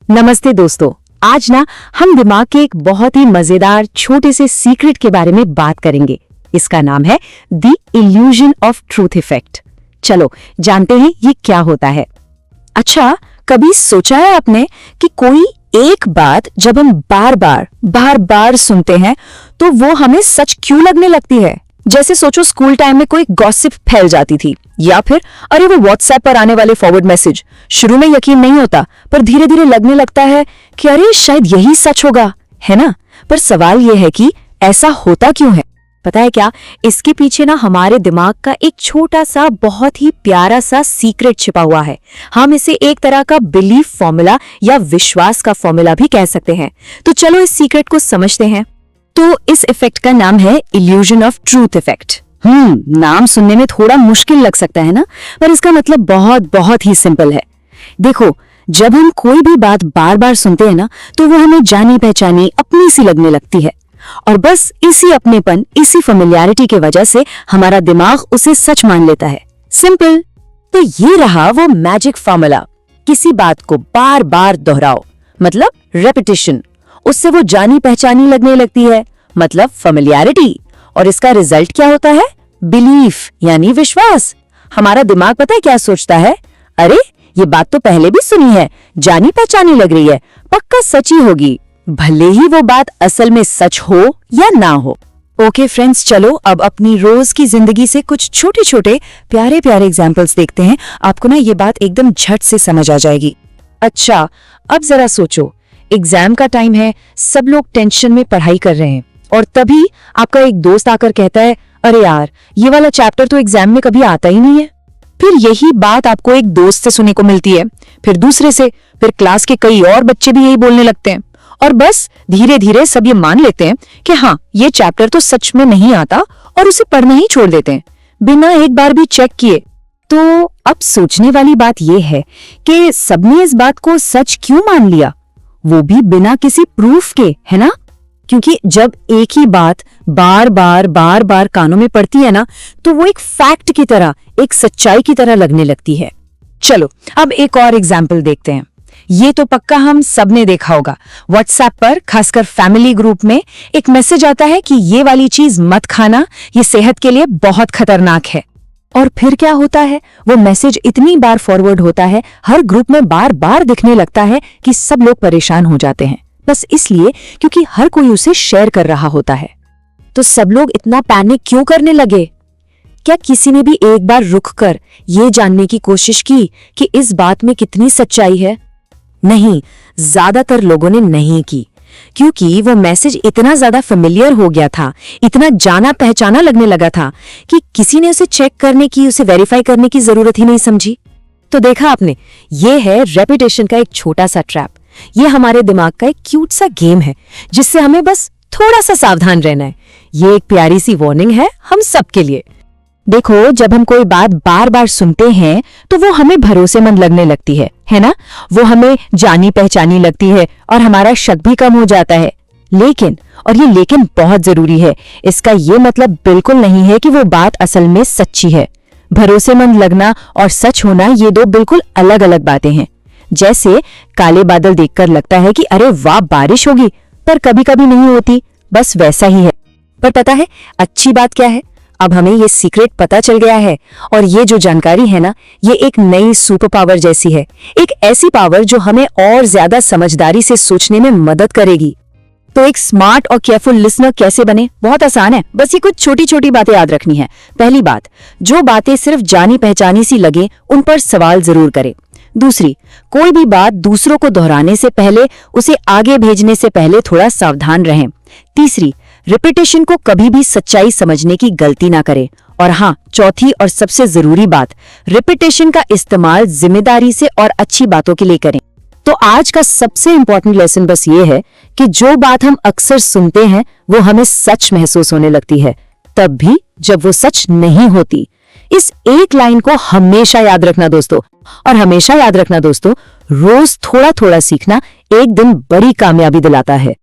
नमस्ते दोस्तों। आज ना हम दिमाग के एक बहुत ही मजेदार छोटे से सीक्रेट के बारे में बात करेंगे। इसका नाम है the illusion of truth effect. चलो जानते हैं ये क्या होता है। अच्छा, कभी सोचा है आपने कि कोई एक बात जब हम बार बार सुनते हैं तो वो हमें सच क्यों लगने लगती है? जैसे सोचो स्कूल टाइम में कोई गॉसिप फैल जाती थी, या फिर अरे वो व्हाट्सएप पर आने वाले फॉरवर्ड मैसेज। शुरू में यकीन नहीं होता, पर धीरे धीरे लगने लगता है कि अरे शायद यही सच होगा, है ना? पर सवाल ये है कि ऐसा होता क्यों है? पता है क्या, इसके पीछे ना हमारे दिमाग का एक छोटा सा बहुत ही प्यारा सा सीक्रेट छिपा हुआ है। हम इसे एक तरह का बिलीफ फॉर्मूला या विश्वास का फॉर्मूला भी कह सकते हैं। तो चलो इस सीक्रेट को समझते हैं। तो इस इफेक्ट का नाम है इल्यूजन ऑफ ट्रूथ इफेक्ट। नाम सुनने में थोड़ा मुश्किल लग सकता है ना, पर इसका मतलब बहुत बहुत ही सिंपल है। देखो, जब हम कोई भी बात बार बार सुनते हैं ना, तो वो हमें जानी पहचानी अपनी सी लगने लगती है, और बस इसी अपनेपन, इसी फेमिलियरिटी की वजह से हमारा दिमाग उसे सच मान लेता है। सिंपल। तो ये रहा वो मैजिक फॉर्मूला। किसी बात को बार बार दोहराओ, मतलब रेपिटेशन, उससे वो जानी पहचानी लगने लगती है, मतलब फेमिलियरिटी। और इसका रिजल्ट क्या होता है? बिलीफ, यानी विश्वास। हमारा दिमाग पता है क्या सोचता है? अरे ये बात तो पहले भी सुनी है, जानी पहचानी लग रही है, पक्का सच ही होगी, भले ही वो बात असल में सच हो या ना हो। ओके फ्रेंड्स, चलो अब अपनी रोज की जिंदगी से कुछ छोटे छोटे प्यारे प्यारे एग्जाम्पल्स देखते हैं। आपको ना ये बात एकदम झट से समझ आ जाएगी। अच्छा, अब जरा सोचो, एग्जाम का टाइम है, सब लोग टेंशन में पढ़ाई कर रहे हैं, और तभी आपका एक दोस्त आकर कहता है, अरे यार ये वाला चैप्टर तो एग्जाम में कभी आता ही नहीं है। फिर यही बात आपको एक दोस्त से सुनने को मिलती है, फिर दूसरे से, फिर क्लास के कई और बच्चे भी यही बोलने लगते हैं, और बस धीरे धीरे सब ये मान लेते हैं कि हाँ ये चैप्टर तो सच में नहीं आता, और उसे पढ़ना ही छोड़ देते हैं बिना एक बार भी चेक किए। तो अब सोचने वाली बात यह है कि सबने इस बात को सच क्यों मान लिया, वो भी बिना किसी प्रूफ के, है ना? क्योंकि जब एक ही बात बार बार कानों में पड़ती है ना, तो वो एक फैक्ट की तरह, एक सच्चाई की तरह लगने लगती है। चलो अब एक और एग्जाम्पल देखते हैं। ये तो पक्का हम सबने देखा होगा, व्हाट्सएप पर खासकर फैमिली ग्रुप में एक मैसेज आता है कि ये वाली चीज मत खाना, ये सेहत के लिए बहुत खतरनाक है। और फिर क्या होता है, वो मैसेज इतनी बार फॉरवर्ड होता है, हर ग्रुप में बार बार दिखने लगता है कि सब लोग परेशान हो जाते हैं, बस इसलिए क्योंकि हर कोई उसे शेयर कर रहा होता है। तो सब लोग इतना पैनिक क्यों करने लगे? क्या किसी ने भी एक बार रुककर ये जानने की कोशिश की कि इस बात में कितनी सच्चाई है? नहीं, ज्यादातर लोगों ने नहीं की, क्योंकि वो मैसेज इतना ज्यादा फेमिलियर हो गया था, इतना जाना पहचाना लगने लगा था कि किसी ने उसे चेक करने की, उसे वेरीफाई करने की जरूरत ही नहीं समझी। तो देखा आपने, ये है रेपिटेशन का एक छोटा सा ट्रैप। ये हमारे दिमाग का एक क्यूट सा गेम है, जिससे हमें बस थोड़ा सा सावधान रहना है। ये एक प्यारी सी वार्निंग है हम सबके लिए। देखो, जब हम कोई बात बार बार सुनते हैं तो वो हमें भरोसेमंद लगने लगती है ना? वो हमें जानी पहचानी लगती है, और हमारा शक भी कम हो जाता है। लेकिन, और ये लेकिन बहुत जरूरी है, इसका ये मतलब बिल्कुल नहीं है कि वो बात असल में सच्ची है। भरोसेमंद लगना और सच होना ये दो बिल्कुल अलग अलग बातें हैं। जैसे काले बादल देखकर लगता है कि अरे वाह बारिश होगी, पर कभी कभी नहीं होती, बस वैसा ही है। पर पता है अच्छी बात क्या है? अब हमें ये सीक्रेट पता चल गया है, और ये जो जानकारी है ना, ये एक नई सुपर पावर जैसी है। एक ऐसी पावर जो हमें और ज्यादा समझदारी से सोचने में मदद करेगी। तो एक स्मार्ट और केयरफुल लिसनर कैसे बने? बहुत आसान है, बस ये कुछ छोटी छोटी बातें याद रखनी है। पहली बात, जो बातें सिर्फ जानी पहचानी सी लगे उन पर सवाल जरूर करें। दूसरी, कोई भी बात दूसरों को दोहराने से पहले, उसे आगे भेजने से पहले थोड़ा सावधान रहें। तीसरी, रिपीटेशन को कभी भी सच्चाई समझने की गलती ना करें। और हाँ, चौथी और सबसे जरूरी बात, रिपीटेशन का इस्तेमाल जिम्मेदारी से और अच्छी बातों के लिए करें। तो आज का सबसे इंपॉर्टेंट लेसन बस ये है कि जो बात हम अक्सर सुनते हैं वो हमें सच महसूस होने लगती है, तब भी जब वो सच नहीं होती। इस एक लाइन को हमेशा याद रखना दोस्तों, और हमेशा याद रखना दोस्तों, रोज थोड़ा थोड़ा सीखना एक दिन बड़ी कामयाबी दिलाता है।